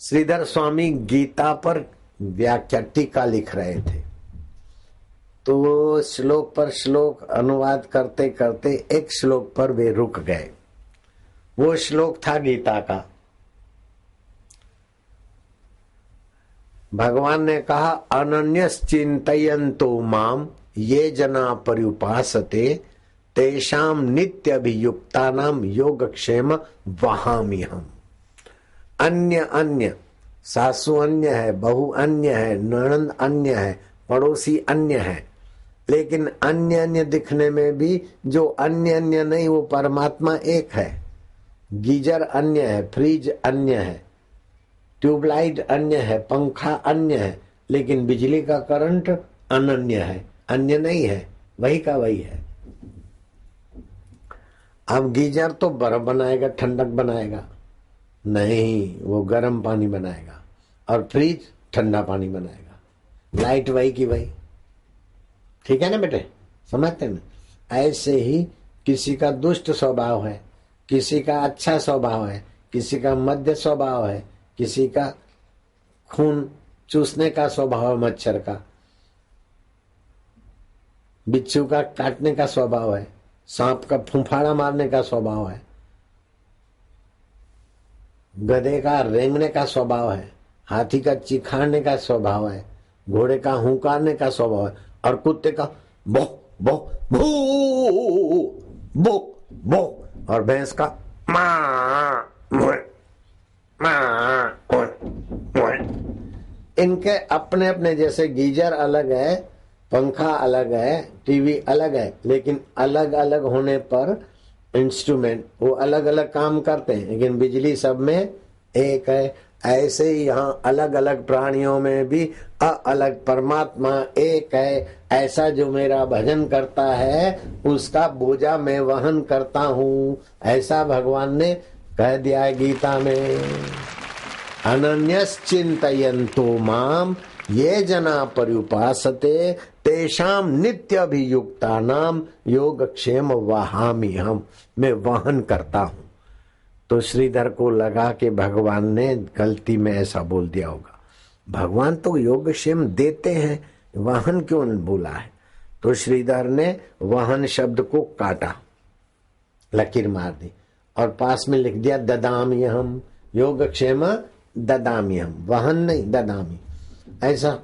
श्रीधर स्वामी गीता पर व्याख्या टीका लिख रहे थे, तो वो श्लोक पर श्लोक अनुवाद करते करते एक श्लोक पर वे रुक गए। वो श्लोक था गीता का। भगवान ने कहा, अनन्यस चिंतयन्तो माम ये जना पर्युपासते तेषाम नित्य अभियुक्तानाम योगक्षेम वहामि हम। अन्य अन्य, सासू अन्य है, बहू अन्य है, ननंद अन्य है, पड़ोसी अन्य है, लेकिन अन्य अन्य दिखने में भी जो अन्य अन्य नहीं वो परमात्मा एक है। गीजर अन्य है, फ्रिज अन्य है, ट्यूबलाइट अन्य है, पंखा अन्य है, लेकिन बिजली का करंट अनन्य है, अन्य नहीं है, वही का वही है। अब गीजर तो बर्फ बनाएगा, ठंडक बनाएगा नहीं, वो गर्म पानी बनाएगा, और फ्रिज ठंडा पानी बनाएगा। लाइट वही की वही, ठीक है ना बेटे, समझते ना। ऐसे ही किसी का दुष्ट स्वभाव है, किसी का अच्छा स्वभाव है, किसी का मध्य स्वभाव है, किसी का खून चूसने का स्वभाव है, मच्छर का, बिच्छू का काटने का स्वभाव है, सांप का फुंफाड़ा मारने का स्वभाव है, गधे का रेंगने का स्वभाव है, हाथी का चिखाड़ने का स्वभाव है, घोड़े का हुंकारने का स्वभाव है, और कुत्ते का बो बो भू बो बो, और भैंस का इनके अपने अपने, जैसे गीजर अलग है, पंखा अलग है, टीवी अलग है, लेकिन अलग अलग होने पर इंस्ट्रूमेंट वो अलग अलग काम करते हैं, लेकिन बिजली सब में एक है। ऐसे ही यहाँ अलग अलग प्राणियों में भी अलग परमात्मा एक है। ऐसा जो मेरा भजन करता है उसका बोझा मैं वहन करता हूँ, ऐसा भगवान ने कह दिया है गीता में। अनन्यस चिंतयन्तो माम ये जना पर्युपासते तेषाम नित्य अभियुक्तानाम योगक्षेम वहामि हम, मैं वहन करता हूं। तो श्रीधर को लगा कि भगवान ने गलती में ऐसा बोल दिया होगा, भगवान तो योगक्षेम देते हैं, वाहन क्यों बोला है। तो श्रीधर ने वाहन शब्द को काटा, लकीर मार दी और पास में लिख दिया ददामी हम, योगक्षेम ददामी हम, वाहन नहीं ददामी। ऐसा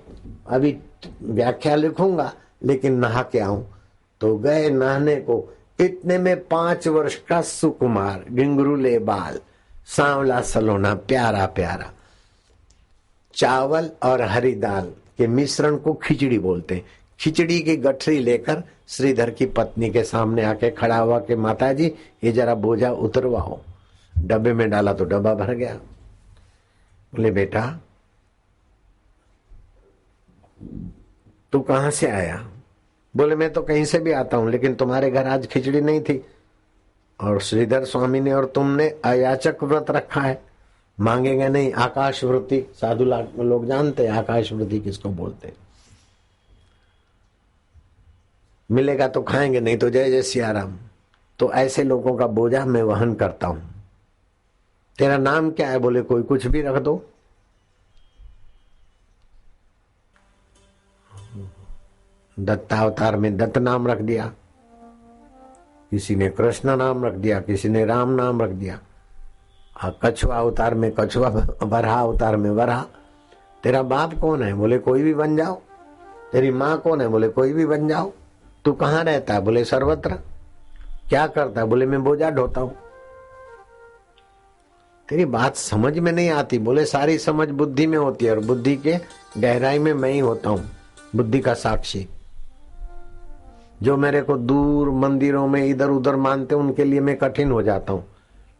अभी व्याख्या लिखूंगा, लेकिन नहा के आऊं। तो गए नहाने को, इतने में 5 वर्ष का सुकुमार, घिंगरूले बाल, सांवला सलोना, प्यारा प्यारा, चावल और हरी दाल के मिश्रण को खिचड़ी बोलते हैं। खिचड़ी की गठरी लेकर श्रीधर की पत्नी के सामने आके खड़ा हुआ कि माताजी ये जरा बोझा उतरवाओ। डब्बे में डाला तो डब्बा भर गया। बोले बेटा तू कहां से आया? बोले मैं तो कहीं से भी आता हूं, लेकिन तुम्हारे घर आज खिचड़ी नहीं थी, और श्रीधर स्वामी ने और तुमने अयाचक व्रत रखा है, मांगेंगे नहीं। आकाश वृत्ति साधु लोग जानते हैं आकाश वृत्ति किसको बोलते, मिलेगा तो खाएंगे, नहीं तो जय जय सियाराम। तो ऐसे लोगों का बोझा मैं वहन करता हूं। तेरा नाम क्या है? बोले कोई कुछ भी रख दो। दत्तावतार में दत्त नाम रख दिया, किसी ने कृष्ण नाम रख दिया, किसी ने राम नाम रख दिया, कछुआ अवतार में कछुआ, वराह अवतार में वराह। तेरा बाप कौन है? बोले कोई भी बन जाओ। तेरी माँ कौन है? बोले कोई भी बन जाओ। तू कहाँ रहता है? बोले सर्वत्र। क्या करता है? बोले मैं बोझा ढोता हूं। तेरी बात समझ में नहीं आती। बोले सारी समझ बुद्धि में होती है, और बुद्धि के गहराई में मैं ही होता हूं, बुद्धि का साक्षी। जो मेरे को दूर मंदिरों में इधर उधर मानते हैं उनके लिए मैं कठिन हो जाता हूं,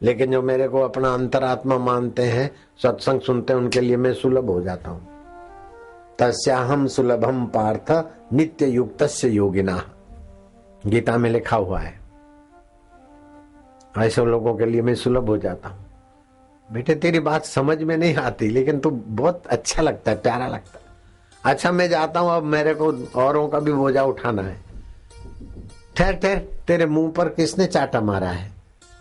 लेकिन जो मेरे को अपना अंतरात्मा मानते हैं, सत्संग सुनते हैं, उनके लिए मैं सुलभ हो जाता हूं। तस्याहम सुलभम पार्थ नित्य युक्तस्य योगिना, गीता में लिखा हुआ है। ऐसे लोगों के लिए मैं सुलभ हो जाता हूं। बेटे तेरी बात समझ में नहीं आती, लेकिन तू बहुत अच्छा लगता है, प्यारा लगता है। अच्छा मैं जाता हूं, अब मेरे को औरों का भी बोझा उठाना है। ठहर ठहर, तेरे मुंह पर किसने चाटा मारा है?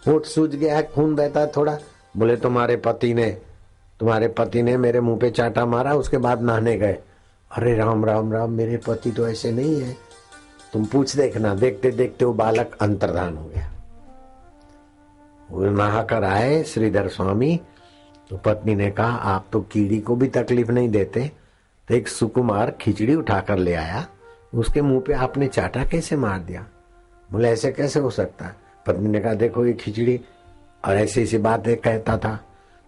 होठ सूज गया है, खून बहता है थोड़ा। बोले तुम्हारे पति ने तुम्हारे पति ने मेरे मुंह पे चाटा मारा, उसके बाद नहाने गए। अरे राम राम राम, मेरे पति तो ऐसे नहीं है, तुम पूछ देखना। देखते देखते वो बालक अंतर्धान हो गया। वो नहा कर आए श्रीधर स्वामी, तो पत्नी ने कहा आप तो कीड़ी को भी तकलीफ नहीं देते, तो एक सुकुमार खिचड़ी उठाकर ले आया, उसके मुंह पे आपने चाटा कैसे मार दिया? बोले ऐसे कैसे हो सकता है? पत्नी ने कहा देखो ये खिचड़ी, और ऐसी ऐसी बातें कहता था।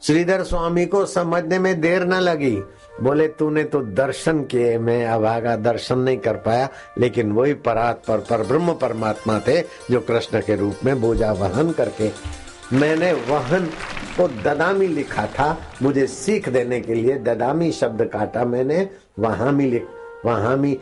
श्रीधर स्वामी को समझने में देर न लगी। बोले तूने तो दर्शन किए, मैं अभागा दर्शन नहीं कर पाया, लेकिन वही परात्पर पर ब्रह्म परमात्मा थे जो कृष्ण के रूप में बोझा वहन करके, मैंने वहन को ददामी लिखा था, मुझे सीख देने के लिए ददामी शब्द काटा मैंने, वहामी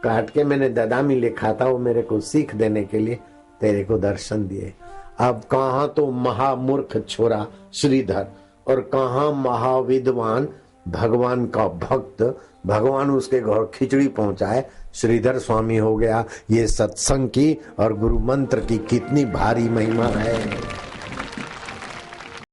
काट के मैंने ददामी लिखा था, वो मेरे को सीख देने के लिए तेरे को दर्शन दिए। अब कहाँ तो महामूर्ख छोरा श्रीधर और कहाँ महाविद्वान भगवान का भक्त, भगवान उसके घर खिचड़ी पहुंचाए, श्रीधर स्वामी हो गया। ये सत्संग की और गुरु मंत्र की कितनी भारी महिमा है।